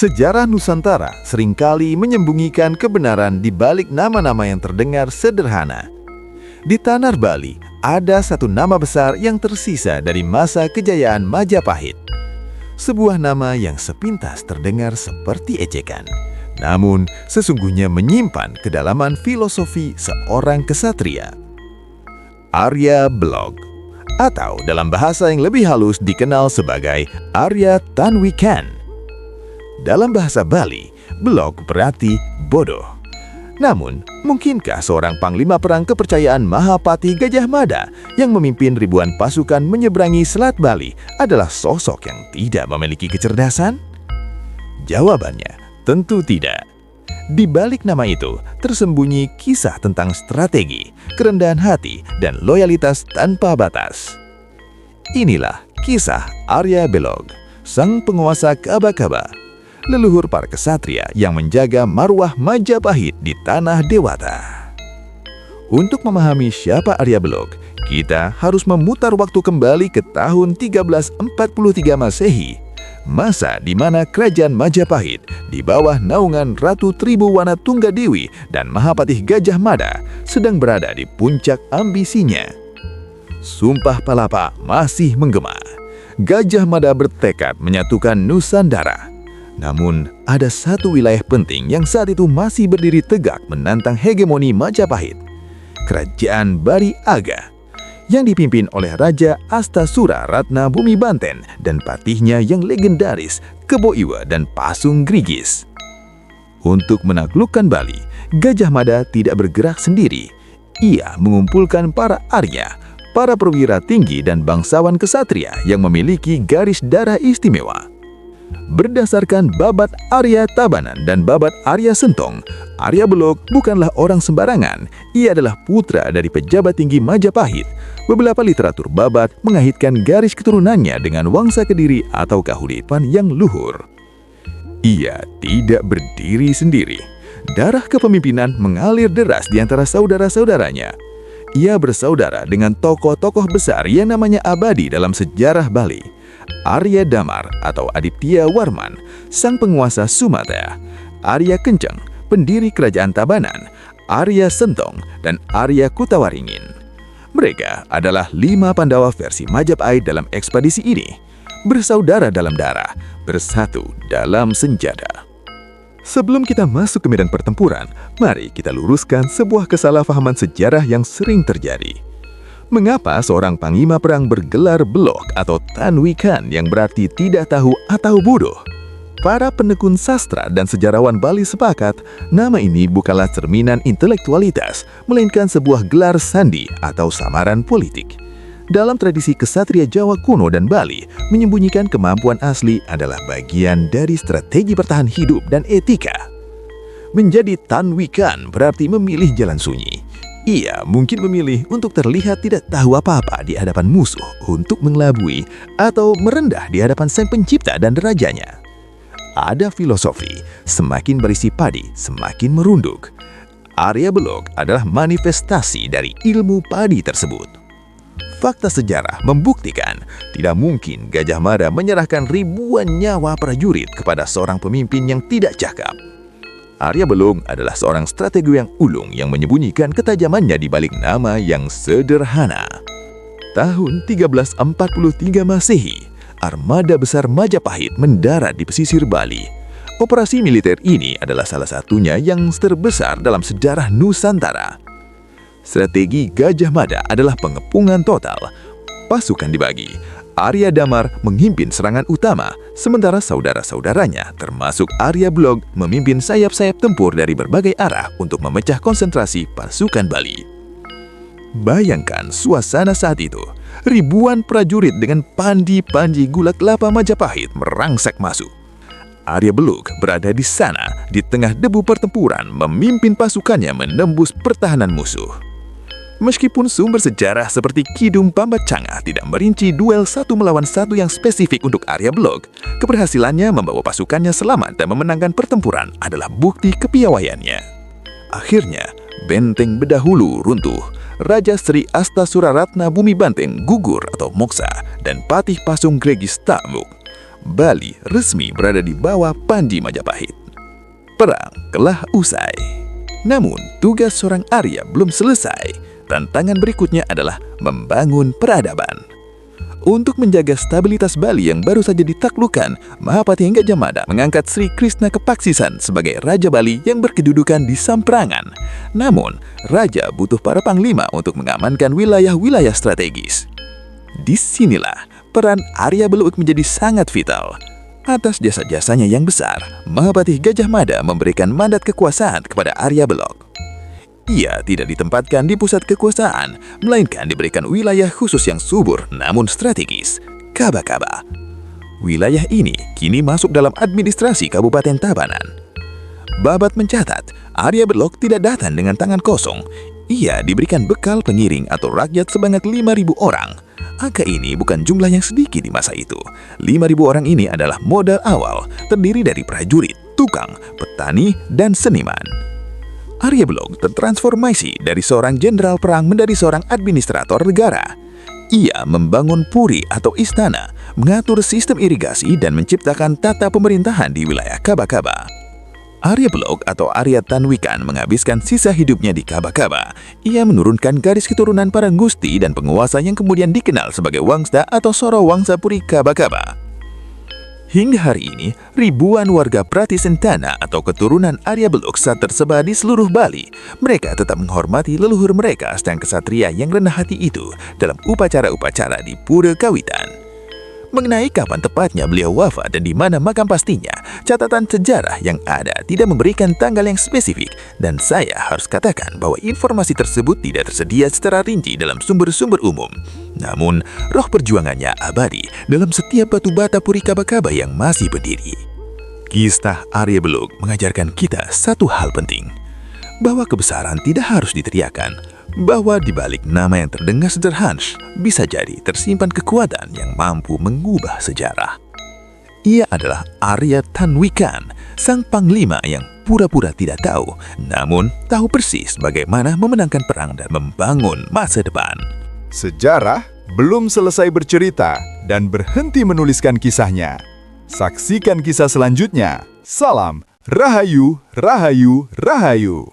Sejarah Nusantara seringkali menyembunyikan kebenaran di balik nama-nama yang terdengar sederhana. Di tanah Bali, ada satu nama besar yang tersisa dari masa kejayaan Majapahit. Sebuah nama yang sepintas terdengar seperti ejekan, namun sesungguhnya menyimpan kedalaman filosofi seorang kesatria. Arya Blog, atau dalam bahasa yang lebih halus dikenal sebagai Arya Tanwikan. Dalam bahasa Bali, Blog berarti bodoh. Namun, mungkinkah seorang panglima perang kepercayaan Mahapati Gajah Mada yang memimpin ribuan pasukan menyeberangi Selat Bali adalah sosok yang tidak memiliki kecerdasan? Jawabannya, tentu tidak. Di balik nama itu, tersembunyi kisah tentang strategi, kerendahan hati, dan loyalitas tanpa batas. Inilah kisah Arya Blog, sang penguasa Kaba-Kaba, leluhur para kesatria yang menjaga marwah Majapahit di tanah Dewata. Untuk memahami siapa Arya Blog, kita harus memutar waktu kembali ke tahun 1343 Masehi, masa di mana kerajaan Majapahit di bawah naungan Ratu Tribuwana Tunggadewi dan Mahapatih Gajah Mada sedang berada di puncak ambisinya. Sumpah Palapa masih menggema. Gajah Mada bertekad menyatukan Nusantara. Namun, ada satu wilayah penting yang saat itu masih berdiri tegak menantang hegemoni Majapahit. Kerajaan Bari Aga, yang dipimpin oleh Raja Astasura Ratna Bumi Banten dan patihnya yang legendaris, Kebo Iwa dan Pasung Grigis. Untuk menaklukkan Bali, Gajah Mada tidak bergerak sendiri. Ia mengumpulkan para Arya, para perwira tinggi dan bangsawan kesatria yang memiliki garis darah istimewa. Berdasarkan babat Arya Tabanan dan babat Arya Sentong, Arya Blog bukanlah orang sembarangan. Ia adalah putra dari pejabat tinggi Majapahit. Beberapa literatur babat mengaitkan garis keturunannya dengan Wangsa Kediri atau Kahuripan yang luhur. Ia tidak berdiri sendiri. Darah kepemimpinan mengalir deras di antara saudara-saudaranya. Ia bersaudara dengan tokoh-tokoh besar yang namanya abadi dalam sejarah Bali. Arya Damar atau Aditya Warman, sang penguasa Sumatera, Arya Kenceng, pendiri kerajaan Tabanan, Arya Sentong, dan Arya Kutawaringin. Mereka adalah 5 Pandawa versi Majapahit dalam ekspedisi ini, bersaudara dalam darah, bersatu dalam senjata. Sebelum kita masuk ke medan pertempuran, mari kita luruskan sebuah kesalahpahaman sejarah yang sering terjadi. Mengapa seorang panglima perang bergelar Blog atau Tanwikan yang berarti tidak tahu atau bodoh? Para penekun sastra dan sejarawan Bali sepakat, nama ini bukanlah cerminan intelektualitas, melainkan sebuah gelar sandi atau samaran politik. Dalam tradisi kesatria Jawa kuno dan Bali, menyembunyikan kemampuan asli adalah bagian dari strategi bertahan hidup dan etika. Menjadi Tanwikan berarti memilih jalan sunyi. Ia mungkin memilih untuk terlihat tidak tahu apa-apa di hadapan musuh untuk mengelabui atau merendah di hadapan sang pencipta dan rajanya. Ada filosofi, semakin berisi padi, semakin merunduk. Arya Blog adalah manifestasi dari ilmu padi tersebut. Fakta sejarah membuktikan tidak mungkin Gajah Mada menyerahkan ribuan nyawa prajurit kepada seorang pemimpin yang tidak cakap. Arya Blog adalah seorang strategi yang ulung yang menyembunyikan ketajamannya di balik nama yang sederhana. Tahun 1343 Masehi, armada besar Majapahit mendarat di pesisir Bali. Operasi militer ini adalah salah satunya yang terbesar dalam sejarah Nusantara. Strategi Gajah Mada adalah pengepungan total. Pasukan dibagi. Arya Damar memimpin serangan utama, sementara saudara-saudaranya termasuk Arya Blog memimpin sayap-sayap tempur dari berbagai arah untuk memecah konsentrasi pasukan Bali. Bayangkan suasana saat itu. Ribuan prajurit dengan pandi-pandi gula kelapa Majapahit merangsek masuk. Arya Blog berada di sana di tengah debu pertempuran memimpin pasukannya menembus pertahanan musuh. Meskipun sumber sejarah seperti Kidung Pambat Cangah tidak merinci duel 1 melawan 1 yang spesifik untuk Arya Blog, keberhasilannya membawa pasukannya selamat dan memenangkan pertempuran adalah bukti kepiawaiannya. Akhirnya, benteng Bedahulu runtuh, Raja Sri Astasura Ratna Bumi Banten gugur atau moksa, dan Patih Pasung Gregis takluk. Bali resmi berada di bawah Panji Majapahit. Perang telah usai. Namun, tugas seorang Arya belum selesai. Tantangan berikutnya adalah membangun peradaban. Untuk menjaga stabilitas Bali yang baru saja ditaklukkan, Mahapati Gajah Mada mengangkat Sri Krishna Kepaksisan sebagai Raja Bali yang berkedudukan di Samprangan. Namun, Raja butuh para panglima untuk mengamankan wilayah-wilayah strategis. Disinilah peran Arya Beluik menjadi sangat vital. Atas jasa-jasanya yang besar, Mahapati Gajah Mada memberikan mandat kekuasaan kepada Arya Belok. Ia tidak ditempatkan di pusat kekuasaan, melainkan diberikan wilayah khusus yang subur namun strategis, Kaba-Kaba. Wilayah ini kini masuk dalam administrasi Kabupaten Tabanan. Babat mencatat, Arya Belok tidak datang dengan tangan kosong. Ia diberikan bekal pengiring atau rakyat sebanyak 5.000 orang. Angka ini bukan jumlah yang sedikit di masa itu. 5.000 orang ini adalah modal awal, terdiri dari prajurit, tukang, petani, dan seniman. Arya Belok tertransformasi dari seorang jenderal perang menjadi seorang administrator negara. Ia membangun puri atau istana, mengatur sistem irigasi dan menciptakan tata pemerintahan di wilayah Kaba-Kaba. Arya Belok atau Arya Tanwikan menghabiskan sisa hidupnya di Kaba-Kaba. Ia menurunkan garis keturunan para gusti dan penguasa yang kemudian dikenal sebagai Wangsa atau Soro Wangsa Puri Kaba-Kaba. Hingga hari ini, ribuan warga Pratisentana atau keturunan Arya Belok saat tersebar di seluruh Bali. Mereka tetap menghormati leluhur mereka sedang kesatria yang rendah hati itu dalam upacara-upacara di Pura Kawitan. Mengenai kapan tepatnya beliau wafat dan di mana makam pastinya, catatan sejarah yang ada tidak memberikan tanggal yang spesifik, dan saya harus katakan bahwa informasi tersebut tidak tersedia secara rinci dalam sumber-sumber umum. Namun, roh perjuangannya abadi dalam setiap batu bata Puri Kaba-Kaba yang masih berdiri. Kisah Arya Belok mengajarkan kita satu hal penting, bahwa kebesaran tidak harus diteriakan, bahwa di balik nama yang terdengar sederhana bisa jadi tersimpan kekuatan yang mampu mengubah sejarah. Ia adalah Arya Tanwikan, sang panglima yang pura-pura tidak tahu, namun tahu persis bagaimana memenangkan perang dan membangun masa depan. Sejarah belum selesai bercerita dan berhenti menuliskan kisahnya. Saksikan kisah selanjutnya. Salam Rahayu, Rahayu, Rahayu.